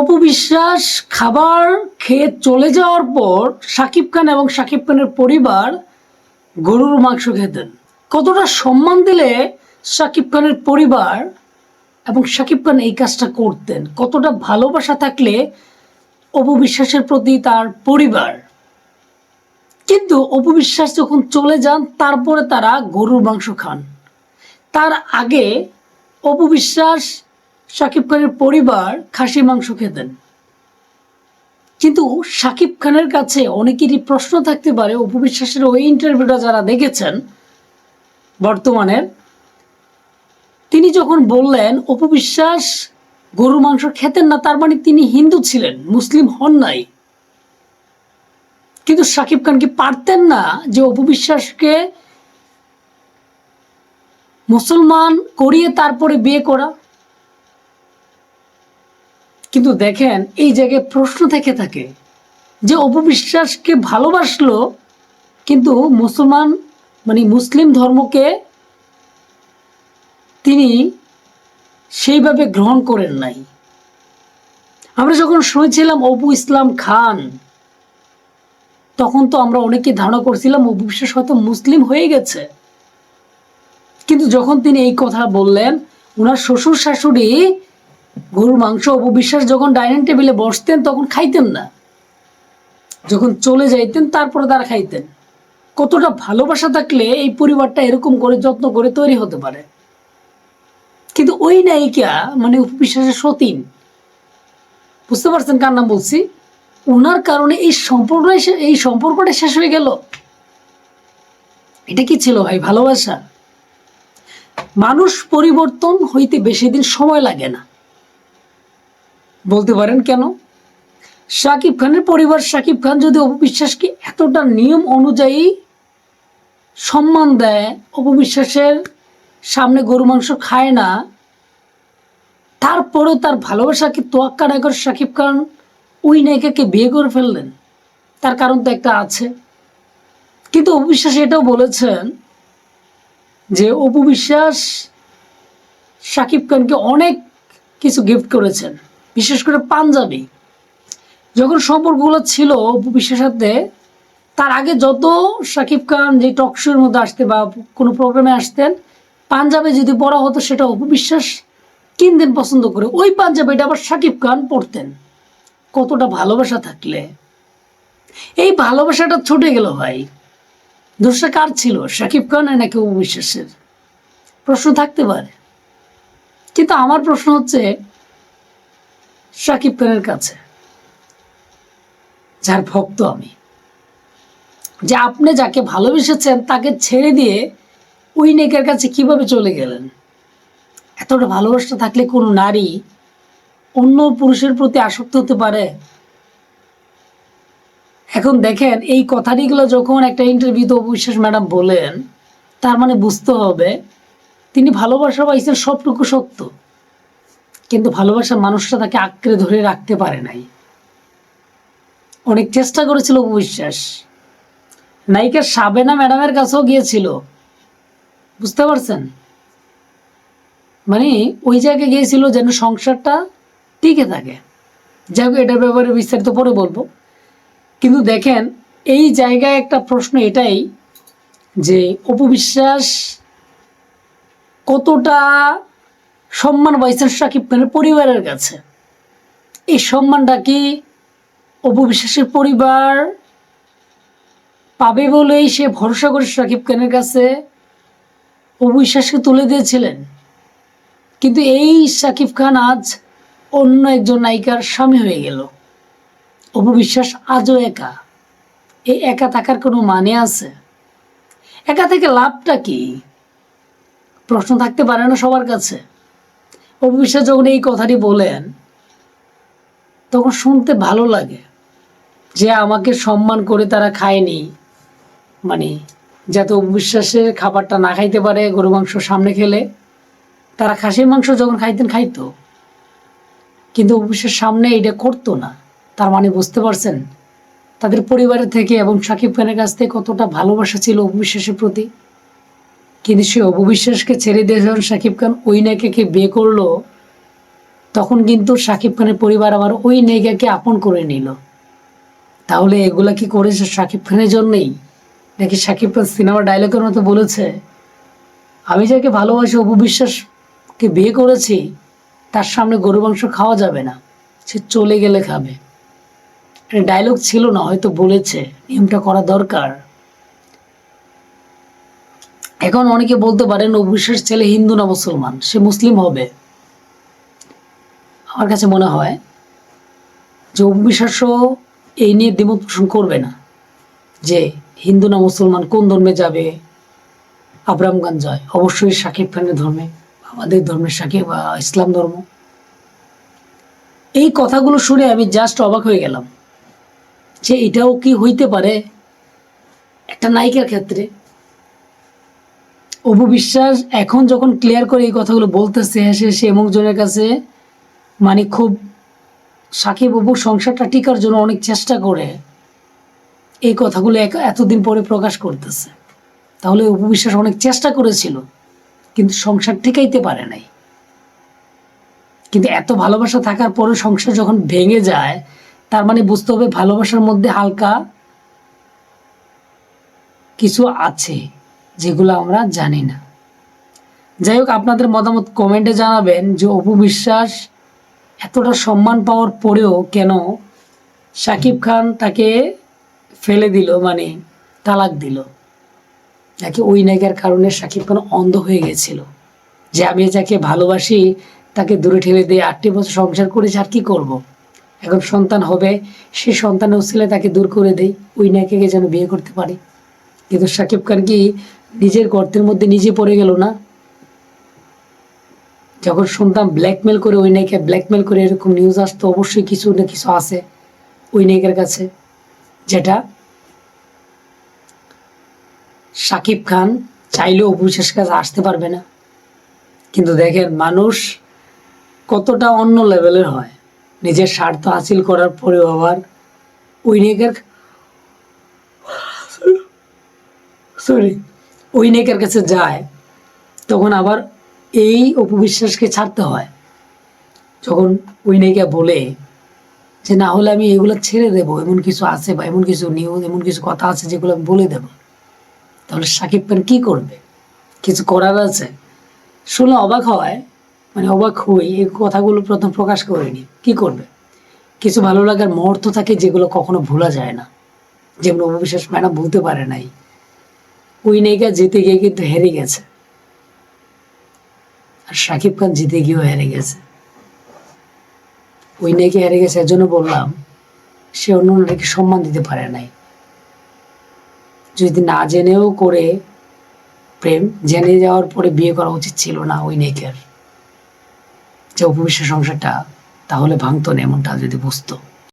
অপু বিশ্বাস খাবার খেয়ে চলে যাওয়ার পর শাকিব খান এবং শাকিব খানের পরিবার গরুর মাংস খেতেন। কতটা সম্মান দিলে শাকিব খানের পরিবার এবং শাকিব খান এই কাজটা করতেন, কতটা ভালোবাসা থাকলে অপু বিশ্বাসের প্রতি তার পরিবার। কিন্তু অপু বিশ্বাস যখন চলে যান তারপরে তারা গরুর মাংস খান। তার আগে অপু বিশ্বাস, শাকিব খানের পরিবার খাসি মাংস খেতেন। কিন্তু শাকিব খানের কাছে অনেকেরই প্রশ্ন থাকতে পারে, অপু বিশ্বাসের ওই ইন্টারভিউটা যারা দেখেছেন বর্তমানের, তিনি যখন বললেন অপু বিশ্বাস গরুর মাংস খেতেন না, তার মানে তিনি হিন্দু ছিলেন, মুসলিম হন নাই। কিন্তু শাকিব খান কি পারতেন না যে অপু বিশ্বাসকে মুসলমান করিয়ে তারপরে বিয়ে করা? কিন্তু দেখেন, এই জায়গায় প্রশ্ন থেকে থাকে যে অপু বিশ্বাসকে ভালোবাসলো কিন্তু মুসলমান মুসলিম ধর্মকে তিনি সেইভাবে গ্রহণ করেন নাই। আমরা যখন শুনেছিলাম অপু ইসলাম খান, তখন তো আমরা অনেকে ধারণা করছিলাম অপু বিশ্বাস হয়তো মুসলিম হয়ে গেছে। কিন্তু যখন তিনি এই কথা বললেন, ওনার শ্বশুর শাশুড়ি গরুর মাংস অপু বিশ্বাস যখন ডাইনিং টেবিলে বসতেন তখন খাইতেন না, যখন চলে যাইতেন তারপরে তারা খাইতেন। কতটা ভালোবাসা থাকলে এই পরিবারটা এরকম করে যত্ন করে তৈরি হতে পারে। কিন্তু ওই নায়িকা অপু বিশ্বাসের সতীন, বুঝতে পারছেন কার নাম বলছি, ওনার কারণে এই সম্পর্কটা শেষ হয়ে গেল। এটা কি ছিল ভাই ভালোবাসা? মানুষ পরিবর্তন হইতে বেশি দিন সময় লাগে না। বলতে পারেন কেন? শাকিব খানের পরিবার, শাকিব খান যদি অপু বিশ্বাসকে এতটা নিয়ম অনুযায়ী সম্মান দেয়, অপু বিশ্বাসের সামনে গরু মাংস খায় না, তারপরেও তার ভালোবাসাকে তোয়াক্কা না করে শাকিব খান ওই নায়িকাকে বিয়ে করে ফেললেন। তার কারণ তো একটা আছে। কিন্তু অপু বিশ্বাস এটাও বলেছেন যে অপু বিশ্বাস শাকিব খানকে অনেক কিছু গিফট করেছেন, বিশেষ করে পাঞ্জাবি। যখন সম্পর্কগুলো ছিল অপু বিশ্বাসের সাথে, তার আগে যত শাকিব খান যে টক শোর মধ্যে আসতে বা কোনো প্রোগ্রামে আসতেন, পাঞ্জাবি যদি পরা হতো সেটা অপু বিশ্বাস কিনতেন পছন্দ করে, ওই পাঞ্জাবিটা আবার শাকিব খান পরতেন। কতটা ভালোবাসা থাকলে এই ভালোবাসাটা ছুটে গেল ভাই। দোষটা কার ছিল, শাকিব খানের নাকি অপু বিশ্বাসের? প্রশ্ন থাকতে পারে। কিন্তু আমার প্রশ্ন হচ্ছে শাকিব খানের কাছে, যার ভক্ত আমি, যে আপনি যাকে ভালোবেসেছেন তাকে ছেড়ে দিয়ে ওই নেকের কাছে কিভাবে চলে গেলেন? এতটা ভালোবাসা থাকলে কোনো নারী অন্য পুরুষের প্রতি আসক্ত হতে পারে? এখন দেখেন, এই কথাটিগুলো যখন একটা ইন্টারভিউতে অপু বিশ্বাস ম্যাডাম বলেন, তার মানে বুঝতে হবে তিনি ভালোবাসা পাইছেন সবটুকু সত্য, কিন্তু ভালোবাসার মানুষটা তাকে আঁকড়ে ধরে রাখতে পারে নাই। অনেক চেষ্টা করেছিল অপু বিশ্বাস, নায়িকা সাবেনা ম্যাডামের কাছেও গিয়েছিল, বুঝতে পারছেন? ওই জায়গায় গিয়েছিল যেন সংসারটা টিকে থাকে। যাই হোক, এটার ব্যাপারে বিস্তারিত পরে বলবো। কিন্তু দেখেন, এই জায়গায় একটা প্রশ্ন এটাই যে অপু বিশ্বাস কতটা সম্মান পাইছেন শাকিব খানের পরিবারের কাছে। এই সম্মানটা কি অপু বিশ্বাসের পরিবার পাবে বলেই সে ভরসা করে শাকিব খানের কাছে অপু বিশ্বাসকে তুলে দিয়েছিলেন? কিন্তু এই শাকিব খান আজ অন্য একজন নায়িকার স্বামী হয়ে গেল। অপু বিশ্বাস আজও একা। এই একা থাকার কোনো মানে আছে? একা থেকে লাভটা কি? প্রশ্ন থাকতে পারে না সবার কাছে? অপু বিশ্বাস যখন এই কথাটি বলেন তখন শুনতে ভালো লাগে যে আমাকে সম্মান করে তারা খায়নি, যাতে অপু বিশ্বাসের খাবারটা না খাইতে পারে। গরু মাংস সামনে খেলে তারা খাসির মাংস যখন খাইতেন খাইতো, কিন্তু অপু বিশ্বাস সামনে এটা করতো না। তার মানে বুঝতে পারছেন তাদের পরিবারের থেকে এবং শাকিব খানের কাছ থেকে কতটা ভালোবাসা ছিল অপু বিশ্বাসের প্রতি। কিন্তু সে অপু বিশ্বাসকে ছেড়ে দিয়ে যখন শাকিব খান ওই নায়িকাকে বিয়ে করলো, তখন কিন্তু শাকিব খানের পরিবার আবার ওই নায়িকাকে আপন করে নিল। তাহলে এগুলা কি করেছে শাকিব খানের জন্যই, নাকি শাকিব খান সিনেমা ডায়লগের মতো বলেছে আমি যাকে ভালোবাসি অপু বিশ্বাসকে বিয়ে করেছি, তার সামনে গরু মাংস খাওয়া যাবে না, সে চলে গেলে খাবে। ডায়লগ ছিল না, হয়তো বলেছে, নিয়মটা করা দরকার। এখন অনেকে বলতে পারেন অপু বিশ্বাস ছেলে হিন্দু না মুসলমান, সে মুসলিম হবে। আমার কাছে মনে হয় যে অপু বিশ্বাসও এই নিয়ে দ্বিমত পোষণ করবে না যে হিন্দু না মুসলমান, কোন ধর্মে যাবে। আব্রাহাম খান জয় অবশ্যই শাকিব খানের ধর্মে, আমাদের ধর্মের শাকিব ইসলাম ধর্ম। এই কথাগুলো শুনে আমি জাস্ট অবাক হয়ে গেলাম যে এটাও কি হইতে পারে একটা নায়িকার ক্ষেত্রে। অপু বিশ্বাস এখন যখন ক্লিয়ার করে এই কথাগুলো বলতেছে, সে এমনজনের কাছে মানে খুব সাকিব অপুর সংসারটা টিকার জন্য অনেক চেষ্টা করে এই কথাগুলো এতদিন পরে প্রকাশ করতেছে। তাহলে অপু বিশ্বাস অনেক চেষ্টা করেছিল কিন্তু সংসার টিকাইতে পারে নাই। কিন্তু এত ভালোবাসা থাকার পরে সংসার যখন ভেঙে যায়, তার মানে বুঝতে হবে ভালোবাসার মধ্যে হালকা কিছু আছে যেগুলো আমরা জানি না। যাই হোক, আপনাদের মতামত কমেন্টে জানাবেন যে অপু বিশ্বাস এতটা সম্মান পাওয়ার পরেও কেন শাকিব খান তাকে ফেলে দিল, মানে তালাক দিল। নাকি ওই নায়িকার কারণে শাকিব খান অন্ধ হয়ে গেছিল যে আমি যাকে ভালোবাসি তাকে দূরে ঠেলে দিয়ে 8টি বছর সংসার করেছি, আর কি করব। এখন সন্তান হবে, সে সন্তানের উছিলায় তাকে দূর করে দেই, ওই নায়িকাকে যেন বিয়ে করতে পারি। কিন্তু শাকিব খান কি নিজের গর্তের মধ্যে নিজে পড়ে গেল না? যখন শুনতাম ব্ল্যাকমেল করে, ওই নায়িকা ব্ল্যাকমেল করে, এরকম নিউজ আসতো, অবশ্যই কিছু না কিছু আছে ওই নায়িকার কাছে, যেটা শাকিব খান চাইলেও অপু বিশ্বাসের কাছে আসতে পারবে না। কিন্তু দেখেন মানুষ কতটা অন্য লেভেলের হয়, নিজের স্বার্থ হাসিল করার পরেও আবার ওই নায়িকার ওই নায়িকার কাছে যায়, তখন আবার এই অপু বিশ্বাসকে ছাড়তে হয়। যখন ওই নায়িকা বলে যে না হলে আমি এগুলো ছেড়ে দেবো, এমন কিছু আছে বা এমন কিছু নিউজ, এমন কিছু কথা আছে যেগুলো আমি বলে দেবো, তাহলে শাকিব খান কি করবে? কিছু করার আছে? শুনে অবাক হয়, মানে অবাক হই, এই কথাগুলো প্রথম প্রকাশ করেনি, কি করবে? কিছু ভালো লাগার মুহূর্ত থাকে যেগুলো কখনো ভোলা যায় না, যেমন অপু বিশ্বাস ম্যাডাম ভুলতে পারে নাই ওই নায়িকা জিতে গিয়ে কিন্তু হেরে গেছে, আর শাকিব খান জিতে গিয়েও হেরে গেছে। ওই নায়িকা হেরে গেছে, এর জন্য বললাম সে অন্য নারীকে সম্মান দিতে পারে নাই। যদি না জেনেও করে প্রেম, জেনে যাওয়ার পরে বিয়ে করা উচিত ছিল না ওই নায়িকার, যে অপু বিশ্বাস সংসারটা তাহলে ভাঙতো না, এমনটা যদি বুঝতো।